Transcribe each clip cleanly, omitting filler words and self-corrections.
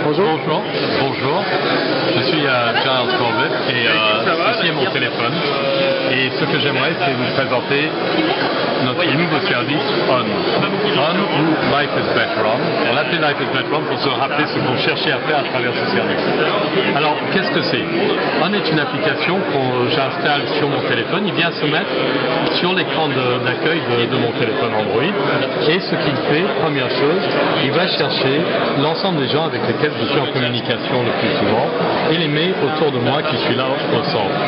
Bonjour. Bonjour. Bonjour. Je suis Giles Corbett et ceci est mon téléphone. Et ce que j'aimerais, c'est vous présenter notre nouveau service On. On ou Life is Better On. On l'appelle Life is Better On pour se rappeler ce qu'on cherchait à faire à travers ce service. Alors, qu'est-ce que c'est? On est une application que j'installe sur mon téléphone. Il vient se mettre sur l'écran d'accueil de mon téléphone Android. Et ce qu'il fait, première chose, il va chercher l'ensemble des gens avec lesquels je suis en communication le plus souvent et les met autour de moi qui suis là au centre.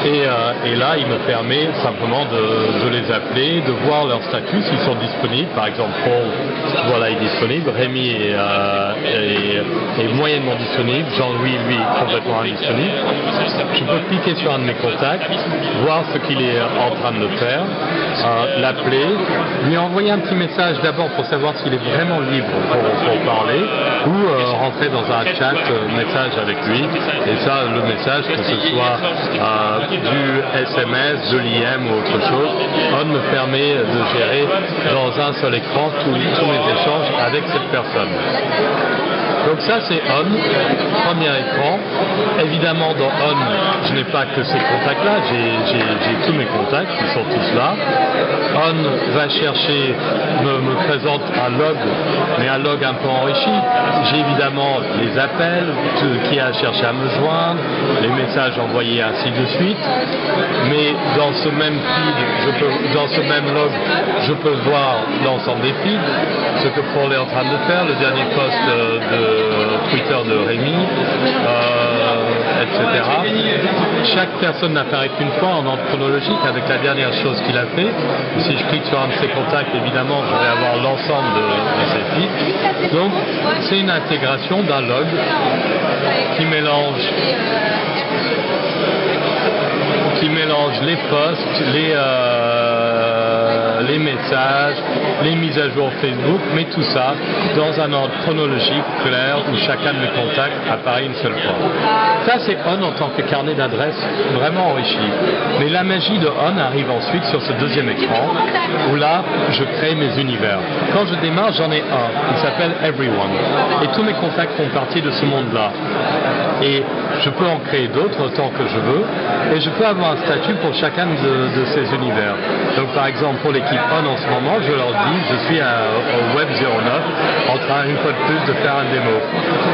Et là, il me permet simplement de les appeler, de voir leur statut, s'ils sont disponibles. Par exemple, Paul, voilà, est disponible. Rémi est moyennement disponible. Jean-Louis, lui, complètement indisponible. Je peux cliquer sur un de mes contacts, voir ce qu'il est en train de faire, l'appeler, lui envoyer un petit message d'abord pour savoir s'il est vraiment libre pour parler, ou rentrer dans un chat message avec lui. Et ça, le message, que ce soit du SMS, de l'IM ou autre chose, On me permet de gérer dans un seul écran tous mes échanges avec cette personne. Donc ça c'est On, premier écran. Évidemment dans On, je n'ai pas que ces contacts-là, j'ai tous mes contacts qui sont tous là. On va chercher, me présente un log, mais un log un peu enrichi. J'ai évidemment les appels, qui a cherché à me joindre, les messages envoyés, ainsi de suite. Mais dans ce même feed, dans ce même log, je peux voir l'ensemble des feeds, ce que Paul est en train de faire, le dernier post de Twitter de Rémi, etc. Chaque personne n'apparaît qu'une fois en ordre chronologique avec la dernière chose qu'il a fait. Si je clique sur un de ses contacts, évidemment, je vais avoir l'ensemble de ses feeds. Donc, c'est une intégration d'un log qui mélange les posts, les messages, les mises à jour Facebook, mais tout ça dans un ordre chronologique clair où chacun de mes contacts apparaît une seule fois. Ça c'est On en tant que carnet d'adresses vraiment enrichi. Mais la magie de On arrive ensuite sur ce deuxième écran où là je crée mes univers. Quand je démarre, j'en ai un qui s'appelle Everyone et tous mes contacts font partie de ce monde-là. Et je peux en créer d'autres autant que je veux et je peux avoir un statut pour chacun de ces univers. Donc par exemple pour l'équipe On en ce moment, je leur dis je suis au Web 09 en train une fois de plus de faire un démo.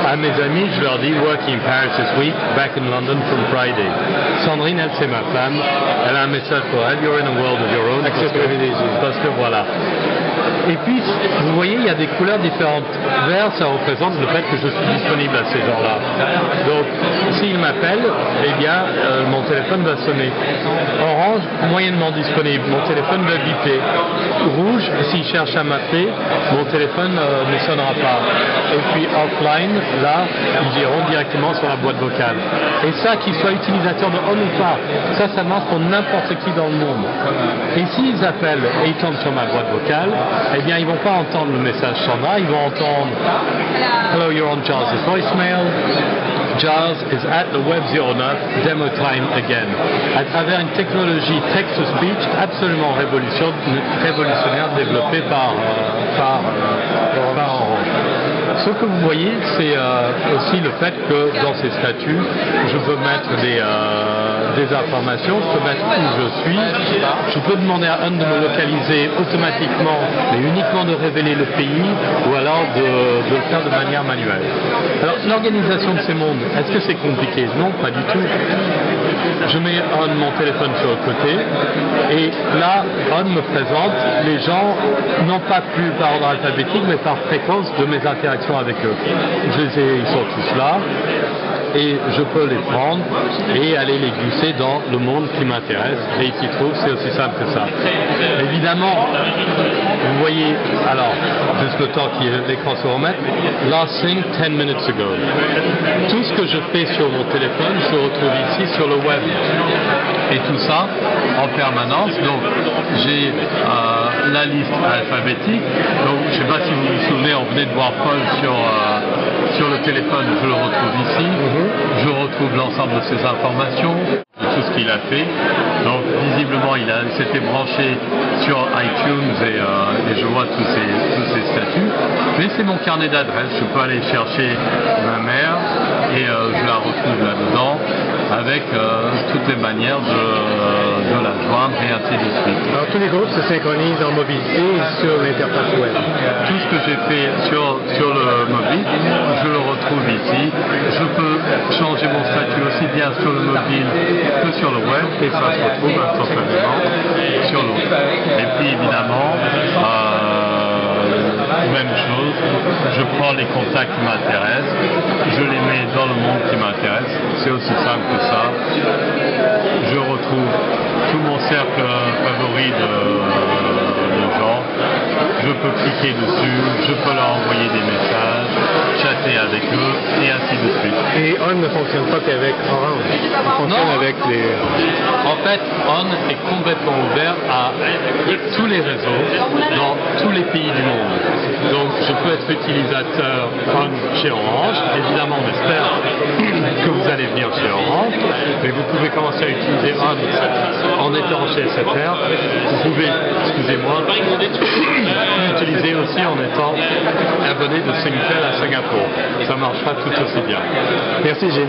À mes amis, je leur dis working in Paris this week, back in London from Friday. Sandrine, elle c'est ma femme, elle a un message pour elle, you're in a world of your own, parce que voilà. Et puis, vous voyez, il y a des couleurs différentes. Vert, ça représente le fait que je suis disponible à ces gens-là. Donc, s'ils m'appellent, eh bien, mon téléphone va sonner. Orange, moyennement disponible. Mon téléphone va biper. Rouge, s'ils cherchent à m'appeler, mon téléphone ne sonnera pas. Et puis, offline, là, ils iront directement sur la boîte vocale. Et ça, qu'ils soient utilisateurs de On ou pas, ça marche pour n'importe qui dans le monde. Et s'ils appellent et ils tombent sur ma boîte vocale, eh bien, ils ne vont pas entendre le message standard, ils vont entendre Hello, you're on Giles' voicemail. Giles is at the Web 09, demo time again. À travers une technologie text-to-speech absolument révolutionnaire développée par Orange. Ce que vous voyez, c'est aussi le fait que dans ces statuts, je peux mettre des informations, je peux mettre où je suis, je peux demander à On de me localiser automatiquement, mais uniquement de révéler le pays, ou alors de le faire de manière manuelle. Alors, l'organisation de ces mondes, est-ce que c'est compliqué? Non, pas du tout. Je mets mon téléphone sur le côté, et là, On me présente les gens, non pas plus par ordre alphabétique, mais par fréquence de mes interactions avec eux. Ils sont tous là, et je peux les prendre et aller les glisser dans le monde qui m'intéresse, et ils s'y trouvent, c'est aussi simple que ça. Évidemment, vous voyez, alors, juste le temps que l'écran se remette, last thing 10 minutes ago. Tout ce que je fais sur mon téléphone se retrouve ici sur le web. Et tout ça en permanence. Donc, j'ai la liste alphabétique. Donc, je ne sais pas si vous vous souvenez, on venait de voir Paul sur le téléphone, je le retrouve ici. Je retrouve l'ensemble de ces informations. tout ce qu'il a fait. Donc visiblement il s'était branché sur iTunes et je vois tous ces statuts. Mais c'est mon carnet d'adresses, je peux aller chercher ma mère et je la retrouve là-dedans avec toutes les manières de la joindre et ainsi de suite. Alors tous les groupes se synchronisent en mobilité sur l'interface web. Tout ce que j'ai fait sur le mobile, je le retrouve ici. Je peux changer mon statut aussi bien sur le mobile que sur le web et ça se retrouve instantanément sur l'autre. Et puis évidemment, même chose, je prends les contacts qui m'intéressent, je les mets dans le monde qui m'intéresse, c'est aussi simple que ça. Je retrouve tout mon cercle favori de gens, je peux cliquer dessus, je peux leur envoyer des messages, chatter avec eux et ainsi de suite. Et On ne fonctionne pas qu'avec Orange, il fonctionne avec les... En fait, On est complètement ouvert à tous les réseaux dans tous les pays du monde. Donc je peux être utilisateur On chez Orange, évidemment on espère que vous allez venir chez Orange, mais vous pouvez commencer à utiliser On en étant chez SFR, vous pouvez, excusez-moi, l'utiliser aussi en étant abonné de Singtel à Singapour. Ça marchera tout aussi bien. Merci Gilles.